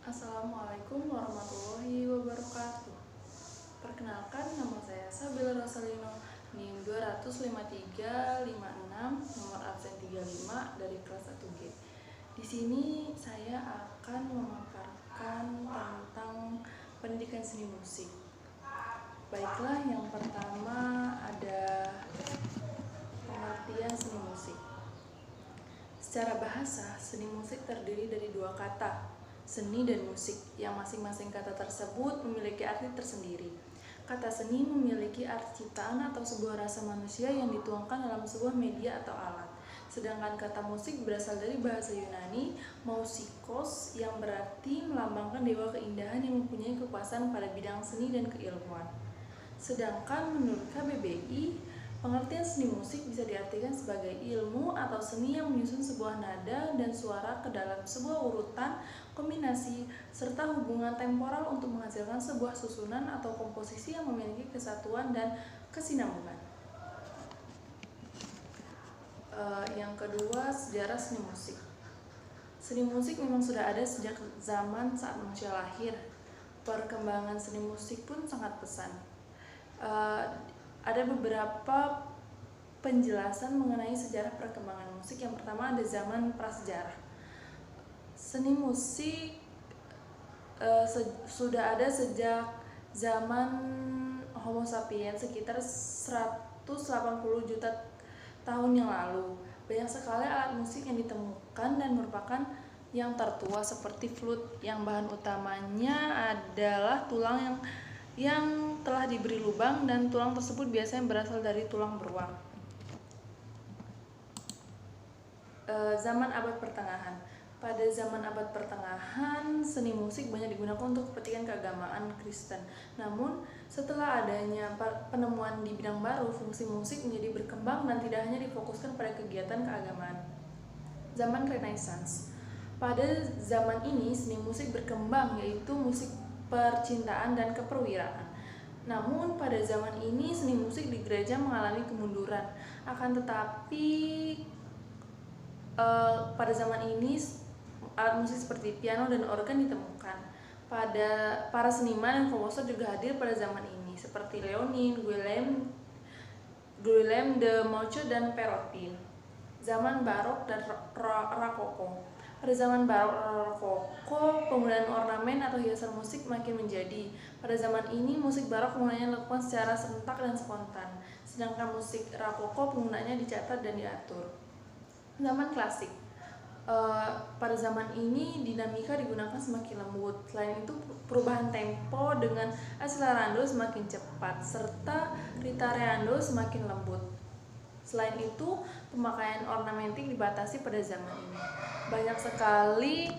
Assalamualaikum warahmatullahi wabarakatuh. Perkenalkan, nama saya Sabila Rosalino, NIM 25356, nomor absen 35 dari kelas 1G. Di sini saya akan memaparkan tentang pendidikan seni musik. Baiklah, yang pertama ada pengertian seni musik. Secara bahasa, seni musik terdiri dari dua kata, seni dan musik, yang masing-masing kata tersebut memiliki arti tersendiri. Kata seni memiliki arti ciptaan atau sebuah rasa manusia yang dituangkan dalam sebuah media atau alat. Sedangkan kata musik berasal dari bahasa Yunani, mousikos, yang berarti melambangkan dewa keindahan yang mempunyai kekuasaan pada bidang seni dan keilmuan. Sedangkan menurut KBBI, pengertian seni musik bisa diartikan sebagai ilmu atau seni yang menyusun sebuah nada dan suara ke dalam sebuah urutan, kombinasi, serta hubungan temporal untuk menghasilkan sebuah susunan atau komposisi yang memiliki kesatuan dan kesinambungan. Yang kedua, sejarah seni musik. Seni musik memang sudah ada sejak zaman saat manusia lahir. Perkembangan seni musik pun sangat pesat. Ada beberapa penjelasan mengenai sejarah perkembangan musik. Yang pertama ada zaman prasejarah. Seni musik sudah ada sejak zaman Homo sapiens sekitar 180 juta tahun yang lalu. Banyak sekali alat musik yang ditemukan dan merupakan yang tertua seperti flute, yang bahan utamanya adalah tulang yang telah diberi lubang, dan tulang tersebut biasanya berasal dari tulang beruang. Zaman abad pertengahan. Pada zaman abad pertengahan, seni musik banyak digunakan untuk kepentingan keagamaan Kristen. Namun, setelah adanya penemuan di bidang baru, fungsi musik menjadi berkembang dan tidak hanya difokuskan pada kegiatan keagamaan. Zaman Renaissance. Pada zaman ini, seni musik berkembang, yaitu musik percintaan dan keperwiraan. Namun pada zaman ini seni musik di gereja mengalami kemunduran. Akan tetapi pada zaman ini alat musik seperti piano dan organ ditemukan. Para seniman dan komposer juga hadir pada zaman ini, seperti Léonin, Guillaume de Montaigne dan Perotin. Zaman Barok dan Rokoko. Pada zaman Barok dan Rokoko, penggunaan ornamen atau hiasan musik makin menjadi. Pada zaman ini, musik Barok penggunaannya dilakukan secara serentak dan spontan, sedangkan musik Rokoko penggunaannya dicatat dan diatur. Zaman Klasik. Pada zaman ini dinamika digunakan semakin lembut. Selain itu, perubahan tempo dengan accelerando semakin cepat serta ritardeando semakin lembut. Selain itu, pemakaian ornamentik dibatasi pada zaman ini. Banyak sekali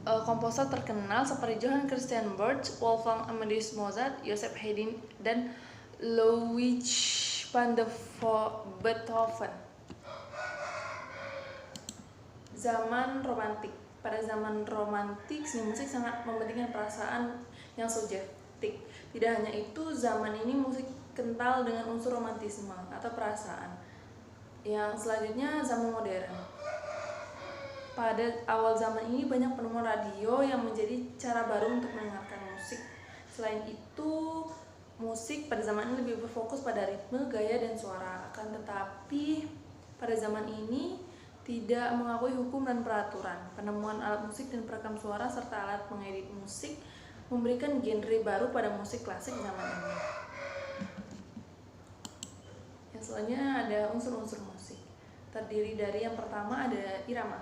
komposer terkenal seperti Johann Christian Bach, Wolfgang Amadeus Mozart, Joseph Haydn, dan Ludwig van Beethoven. Zaman Romantik. Pada zaman Romantik, seni musik sangat mementingkan perasaan yang subjektif. Tidak hanya itu, zaman ini musik kental dengan unsur romantisme atau perasaan. Yang selanjutnya, zaman modern. Pada awal zaman ini banyak penemuan radio yang menjadi cara baru untuk mendengarkan musik. Selain itu, musik pada zaman ini lebih berfokus pada ritme, gaya, dan suara. Akan tetapi, pada zaman ini tidak mengakui hukum dan peraturan. Penemuan alat musik dan perekam suara serta alat pengedit musik memberikan genre baru pada musik klasik zaman ini. Yang selanjutnya ada unsur-unsur musik. Terdiri dari yang pertama ada irama.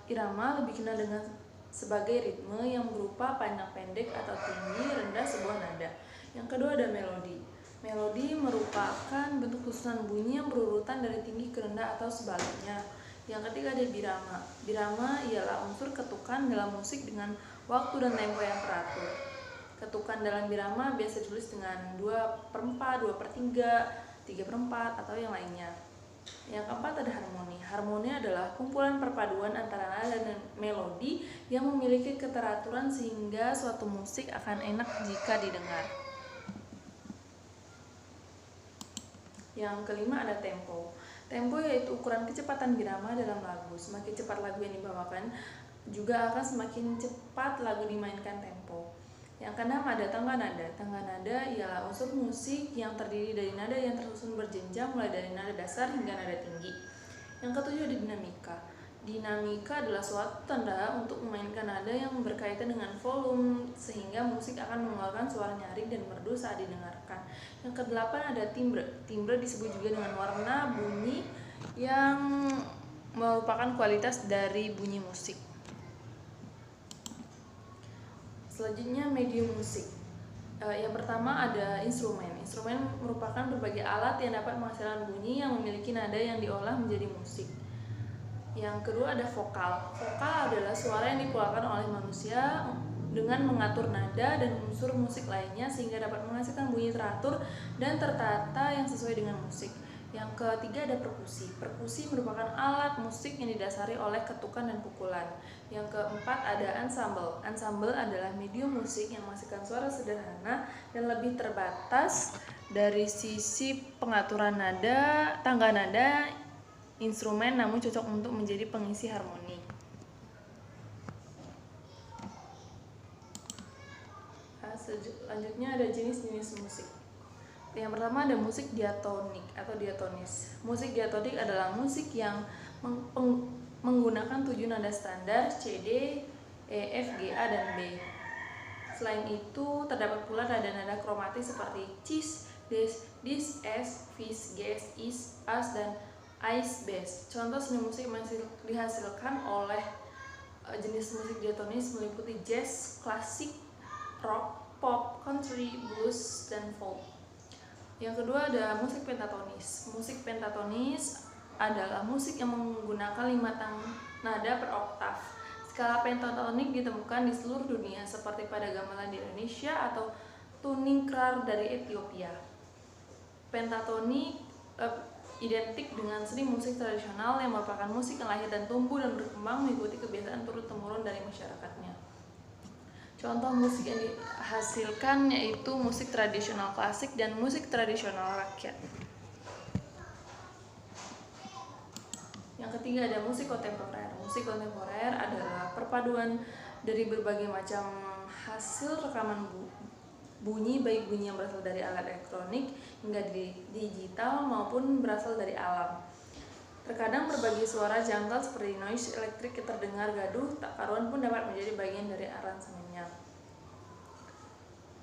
Irama lebih dikenal dengan sebagai ritme yang berupa panjang pendek atau tinggi rendah sebuah nada. Yang kedua ada melodi. Melodi merupakan bentuk susunan bunyi yang berurutan dari tinggi ke rendah atau sebaliknya. Yang ketiga ada birama. Birama ialah unsur ketukan dalam musik dengan waktu dan tempo yang teratur. Ketukan dalam birama biasa ditulis dengan 2/4, 2/3, 3/4 atau yang lainnya. Yang keempat ada harmoni. Harmoni adalah kumpulan perpaduan antara nada dan melodi yang memiliki keteraturan sehingga suatu musik akan enak jika didengar. Yang kelima ada tempo. Tempo yaitu ukuran kecepatan birama dalam lagu. Semakin cepat lagu yang dibawakan, juga akan semakin cepat lagu dimainkan tempo. Yang keenam ada tangga nada. Tangga nada ialah unsur musik yang terdiri dari nada yang tersusun berjenjang mulai dari nada dasar hingga nada tinggi. Yang ketujuh ada dinamika. Dinamika adalah suatu tanda untuk memainkan nada yang berkaitan dengan volume sehingga musik akan mengeluarkan suara nyaring dan merdu saat didengarkan. Yang kedelapan ada timbre. Timbre disebut juga dengan warna bunyi yang merupakan kualitas dari bunyi musik. Selanjutnya medium musik. Yang pertama ada instrumen. Instrumen merupakan berbagai alat yang dapat menghasilkan bunyi yang memiliki nada yang diolah menjadi musik. Yang kedua ada vokal. Vokal adalah suara yang dikeluarkan oleh manusia dengan mengatur nada dan unsur musik lainnya sehingga dapat menghasilkan bunyi teratur dan tertata yang sesuai dengan musik. Yang ketiga ada perkusi. Perkusi merupakan alat musik yang didasari oleh ketukan dan pukulan. Yang keempat ada ensemble. Ensemble adalah medium musik yang menghasilkan suara sederhana dan lebih terbatas dari sisi pengaturan nada, tangga nada, instrumen, namun cocok untuk menjadi pengisi harmoni. Selanjutnya ada jenis-jenis musik. Yang pertama ada musik diatonik atau diatonis. Musik diatonik adalah musik yang menggunakan 7 nada standar C, D, E, F, G, A, dan B. Selain itu terdapat pula nada-nada kromatis seperti cis, des, dis, es, fis, ges, is, as, dan ais, bes. Contoh seni musik yang dihasilkan oleh jenis musik diatonis meliputi jazz, klasik, rock, pop, country, blues, dan folk. Yang kedua ada musik pentatonis. Musik pentatonis adalah musik yang menggunakan 5 nada per oktav. Skala pentatonik ditemukan di seluruh dunia seperti pada gamelan di Indonesia atau tuning krar dari Ethiopia. Pentatonik identik dengan seni musik tradisional yang merupakan musik yang lahir dan tumbuh dan berkembang mengikuti kebiasaan turun-temurun dari masyarakatnya. Contoh musik yang dihasilkan yaitu musik tradisional klasik dan musik tradisional rakyat. Yang ketiga ada musik kontemporer. Musik kontemporer adalah perpaduan dari berbagai macam hasil rekaman bunyi, baik bunyi yang berasal dari alat elektronik hingga digital maupun berasal dari alam. Terkadang berbagai suara janggal seperti noise elektrik yang terdengar gaduh tak karuan pun dapat menjadi bagian dari aransemennya.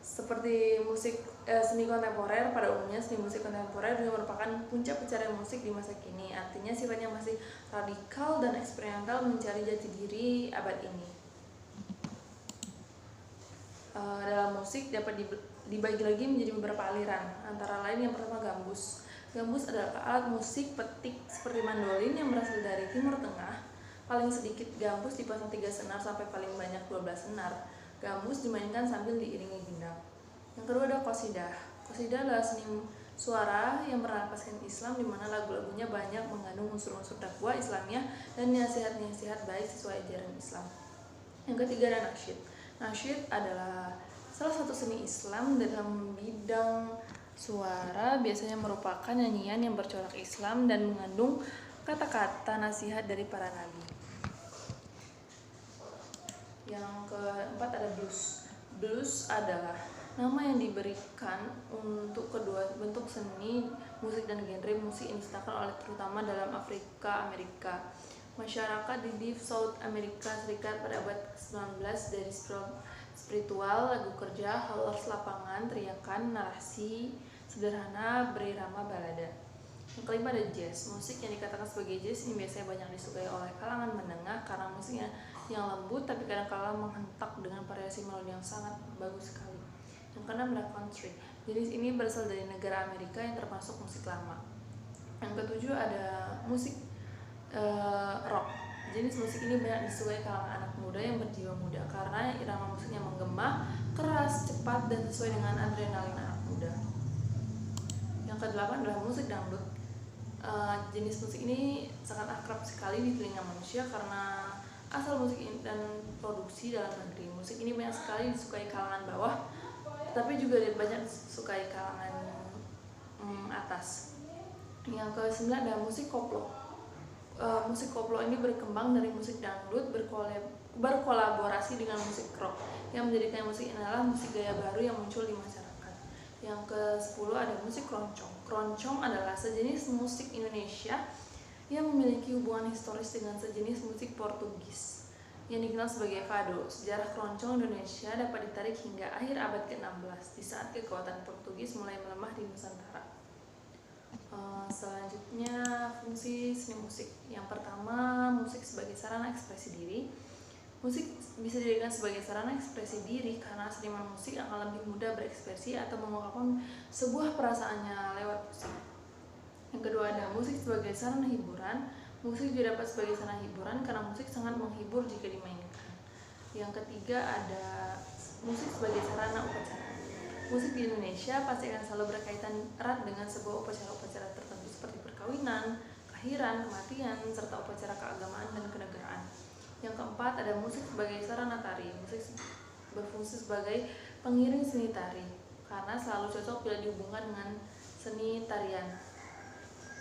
Seperti musik seni kontemporer, pada umumnya seni musik kontemporer juga merupakan puncak pencarian musik di masa kini. Artinya sifatnya masih radikal dan eksperimental mencari jati diri abad ini. Dalam musik dapat dibagi lagi menjadi beberapa aliran, antara lain yang pertama gambus. Gambus adalah alat musik petik seperti mandolin yang berasal dari Timur Tengah. Paling sedikit gambus dipasang 3 senar sampai paling banyak 12 senar. Gambus dimainkan sambil diiringi gendang. Yang kedua ada qasidah. Qasidah adalah seni suara yang berlapaskan Islam di mana lagu-lagunya banyak mengandung unsur-unsur dakwah Islamiyah dan nasihat-nasihat baik sesuai ajaran Islam. Yang ketiga ada nasyid. Nasyid adalah salah satu seni Islam dalam bidang suara, biasanya merupakan nyanyian yang bercorak Islam dan mengandung kata-kata nasihat dari para nabi. Yang keempat ada blues. Blues adalah nama yang diberikan untuk kedua bentuk seni musik dan genre musik yang diciptakan oleh terutama dalam Afrika Amerika. Masyarakat di South Amerika Serikat pada abad ke-19 dari spiritual, lagu kerja, halos lapangan, teriakan, narasi sederhana berirama balada. Yang kelima ada jazz. Musik yang dikatakan sebagai jazz ini biasanya banyak disukai oleh kalangan menengah karena musiknya yang lembut tapi kadang-kala menghentak dengan variasi melodi yang sangat bagus sekali. Yang keenam ada country. Jenis ini berasal dari negara Amerika yang termasuk musik lama. Yang ketujuh ada musik rock. Jenis musik ini banyak disukai kalangan anak muda yang berjiwa muda karena irama musiknya menggema, keras, cepat, dan sesuai dengan adrenalin anak muda. Yang kedelapan adalah musik dangdut. Jenis musik ini sangat akrab sekali di telinga manusia karena asal musik ini dan produksi dalam negeri. Musik ini banyak sekali disukai kalangan bawah, tapi juga banyak disukai kalangan atas. Yang ke-9 adalah musik koplo. Musik koplo ini berkembang dari musik dangdut, berkolaborasi dengan musik rock yang menjadikan musik ini adalah musik gaya baru yang muncul di masyarakat. Yang ke-10 ada musik keroncong. Keroncong adalah sejenis musik Indonesia yang memiliki hubungan historis dengan sejenis musik Portugis yang dikenal sebagai fado. Sejarah keroncong Indonesia dapat ditarik hingga akhir abad ke-16 di saat kekuatan Portugis mulai melemah di Nusantara. Selanjutnya, fungsi seni musik. Yang pertama, musik sebagai sarana ekspresi diri. Musik bisa dijadikan sebagai sarana ekspresi diri karena seniman musik akan lebih mudah berekspresi atau mengungkapkan sebuah perasaannya lewat musik. Yang kedua ada musik sebagai sarana hiburan. Musik juga dapat sebagai sarana hiburan karena musik sangat menghibur jika dimainkan. Yang ketiga ada musik sebagai sarana upacara. Musik di Indonesia pasti akan selalu berkaitan erat dengan sebuah upacara-upacara tertentu seperti perkawinan, kelahiran, kematian, serta upacara keagamaan dan kenegaraan. Yang keempat ada musik sebagai sarana tari. Musik berfungsi sebagai pengiring seni tari karena selalu cocok bila dihubungkan dengan seni tarian.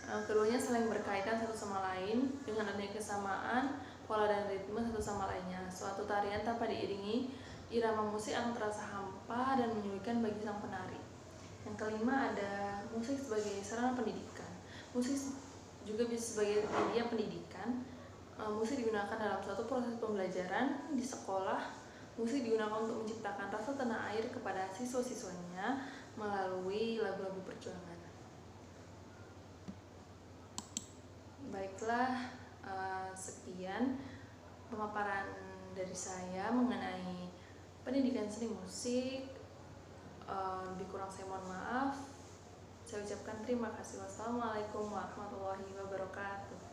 Keduanya saling berkaitan satu sama lain dengan adanya kesamaan pola dan ritme satu sama lainnya. Suatu tarian tanpa diiringi irama musik akan terasa hampa dan menyulitkan bagi sang penari. Yang kelima ada musik sebagai sarana pendidikan. Musik juga bisa sebagai media pendidikan. Musik digunakan dalam suatu proses pembelajaran di sekolah. Musik digunakan untuk menciptakan rasa tanah air kepada siswa-siswanya melalui lagu-lagu perjuangan. Baiklah, sekian pemaparan dari saya mengenai pendidikan seni musik. Lebih kurang saya mohon maaf. Saya ucapkan terima kasih. Wassalamualaikum warahmatullahi wabarakatuh.